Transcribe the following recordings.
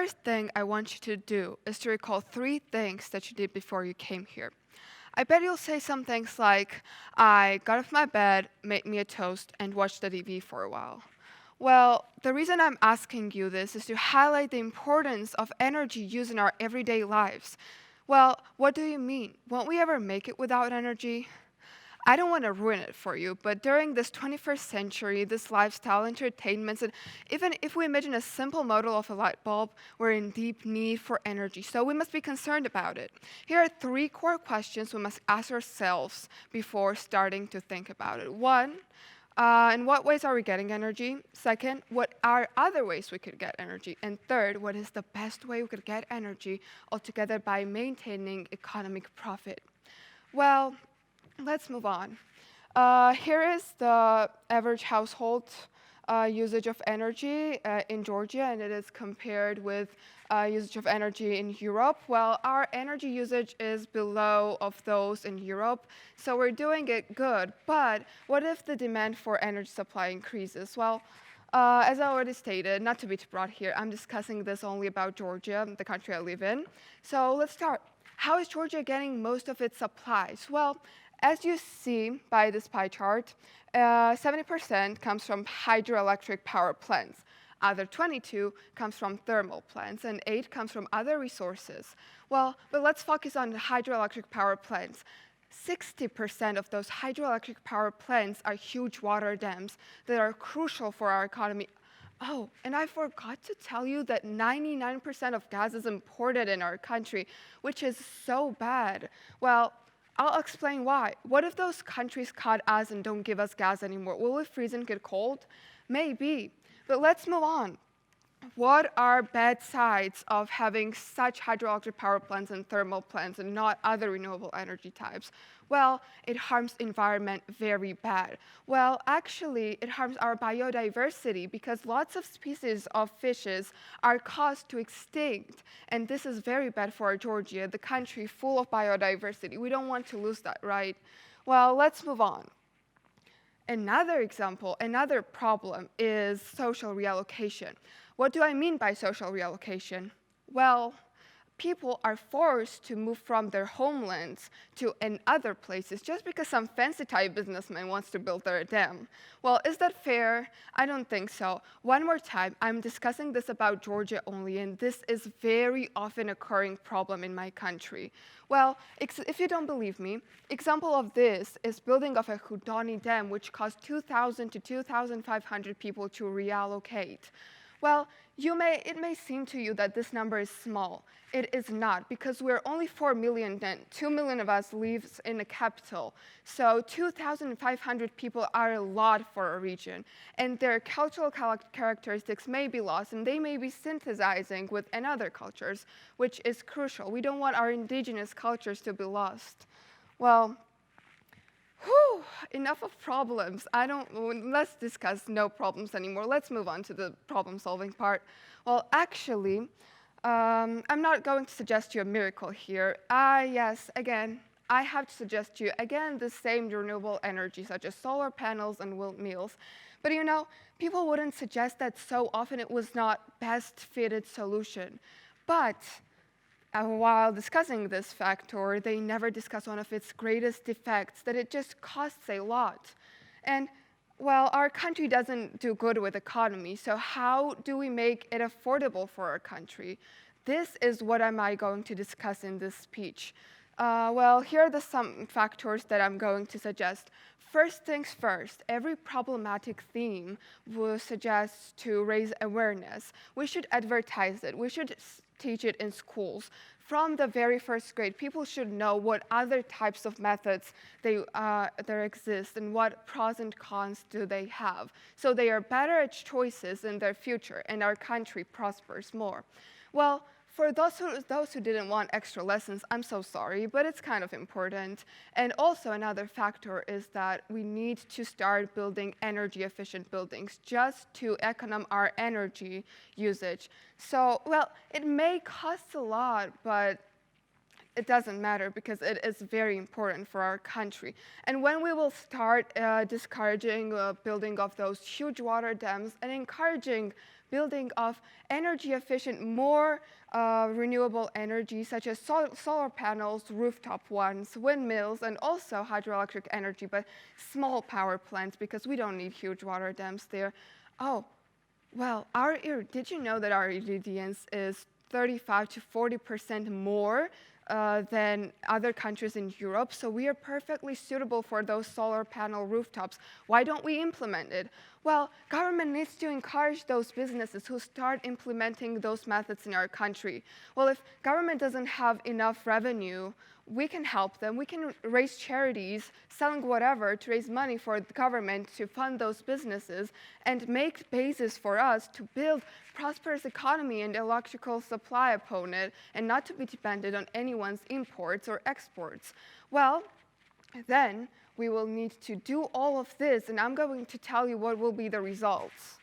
first thing I want you to do is to recall 3 things that you did before you came here. I bet you'll say some things like, I got off my bed, made me a toast, and watched the TV for a while. Well, the reason I'm asking you this is to highlight the importance of energy used in our everyday lives. Well, what do you mean? Won't we ever make it without energy? I don't want to ruin it for you, but during this 21st century, this lifestyle, entertainments, and even if we imagine a simple model of a light bulb, we're in deep need for energy, so we must be concerned about it. Here are 3 core questions we must ask ourselves before starting to think about it. 1, in what ways are we getting energy? 2nd, what are other ways we could get energy? And 3rd, what is the best way we could get energy altogether by maintaining economic profit? Well, let's move on. Here is the average household usage of energy in Georgia, and it is compared with usage of energy in Europe. Well, our energy usage is below of those in Europe, so we're doing it good. But what if the demand for energy supply increases? Well, as I already stated, not to be too broad here, I'm discussing this only about Georgia, the country I live in. So let's start. How is Georgia getting most of its supplies? Well, as you see by this pie chart, 70% comes from hydroelectric power plants. Other 22 comes from thermal plants, and 8 comes from other resources. Well, but let's focus on the hydroelectric power plants. 60% of those hydroelectric power plants are huge water dams that are crucial for our economy. Oh, and I forgot to tell you that 99% of gas is imported in our country, which is so bad. Well, I'll explain why. What if those countries cut us and don't give us gas anymore? Will we freeze and get cold? Maybe. But let's move on. What are bad sides of having such hydroelectric power plants and thermal plants and not other renewable energy types? Well, it harms environment very bad. Well, actually, it harms our biodiversity because lots of species of fishes are caused to extinct. And this is very bad for Georgia, the country full of biodiversity. We don't want to lose that, right? Well, let's move on. Another example, another problem is social reallocation. What do I mean by social reallocation? Well, people are forced to move from their homelands to other places just because some fancy Thai businessman wants to build their dam. Well, is that fair? I don't think so. One more time, I'm discussing this about Georgia only, and this is very often occurring problem in my country. Well, if you don't believe me, example of this is building of a Hudoni Dam, which caused 2,000 to 2,500 people to reallocate. Well, it may seem to you that this number is small. It is not, because we're only 4 million then. 2 million of us lives in the capital. So 2,500 people are a lot for a region. And their cultural characteristics may be lost, and they may be synthesizing with another cultures, which is crucial. We don't want our indigenous cultures to be lost. Well, enough of problems. Let's discuss no problems anymore. Let's move on to the problem-solving part. Well, actually, I'm not going to suggest you a miracle here. Yes, again, I have to suggest you, again, the same renewable energy, such as solar panels and windmills. But you know, people wouldn't suggest that so often it was not best fitted solution. But while discussing this factor, they never discuss one of its greatest defects, that it just costs a lot. And, well, our country doesn't do good with economy, so how do we make it affordable for our country? This is what am I going to discuss in this speech. Well, here are some factors that I'm going to suggest. First things first, every problematic theme will suggest to raise awareness. We should advertise it. We should teach it in schools. From the very first grade, people should know what other types of methods there exist and what pros and cons do they have. So they are better at choices in their future and our country prospers more. Well, for those who didn't want extra lessons, I'm so sorry, but it's kind of important. And also another factor is that we need to start building energy-efficient buildings just to economize our energy usage. So, well, it may cost a lot, but it doesn't matter because it is very important for our country. And when we will start discouraging building of those huge water dams and encouraging building of energy efficient, more renewable energy, such as solar panels, rooftop ones, windmills, and also hydroelectric energy, but small power plants because we don't need huge water dams there. Oh, well, did you know that our irradiance is 35 to 40% more than other countries in Europe? So we are perfectly suitable for those solar panel rooftops. Why don't we implement it? Well, government needs to encourage those businesses who start implementing those methods in our country. Well, if government doesn't have enough revenue, we can help them. We can raise charities, selling whatever to raise money for the government to fund those businesses and make basis for us to build prosperous economy and electrical supply upon it and not to be dependent on anyone's imports or exports. Well, then we will need to do all of this, and I'm going to tell you what will be the results.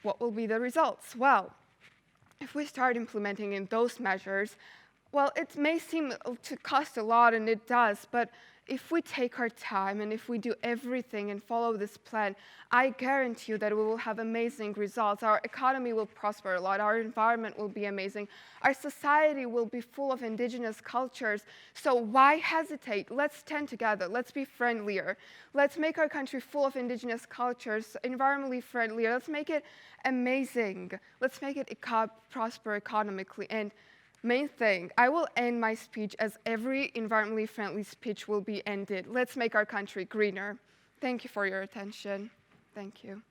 What will be the results? Well, if we start implementing in those measures, well, it may seem to cost a lot, and it does, but if we take our time and if we do everything and follow this plan, I guarantee you that we will have amazing results. Our economy will prosper a lot. Our environment will be amazing. Our society will be full of indigenous cultures. So why hesitate? Let's stand together. Let's be friendlier. Let's make our country full of indigenous cultures, environmentally friendlier. Let's make it amazing. Let's make it prosper economically. And main thing, I will end my speech as every environmentally friendly speech will be ended. Let's make our country greener. Thank you for your attention. Thank you.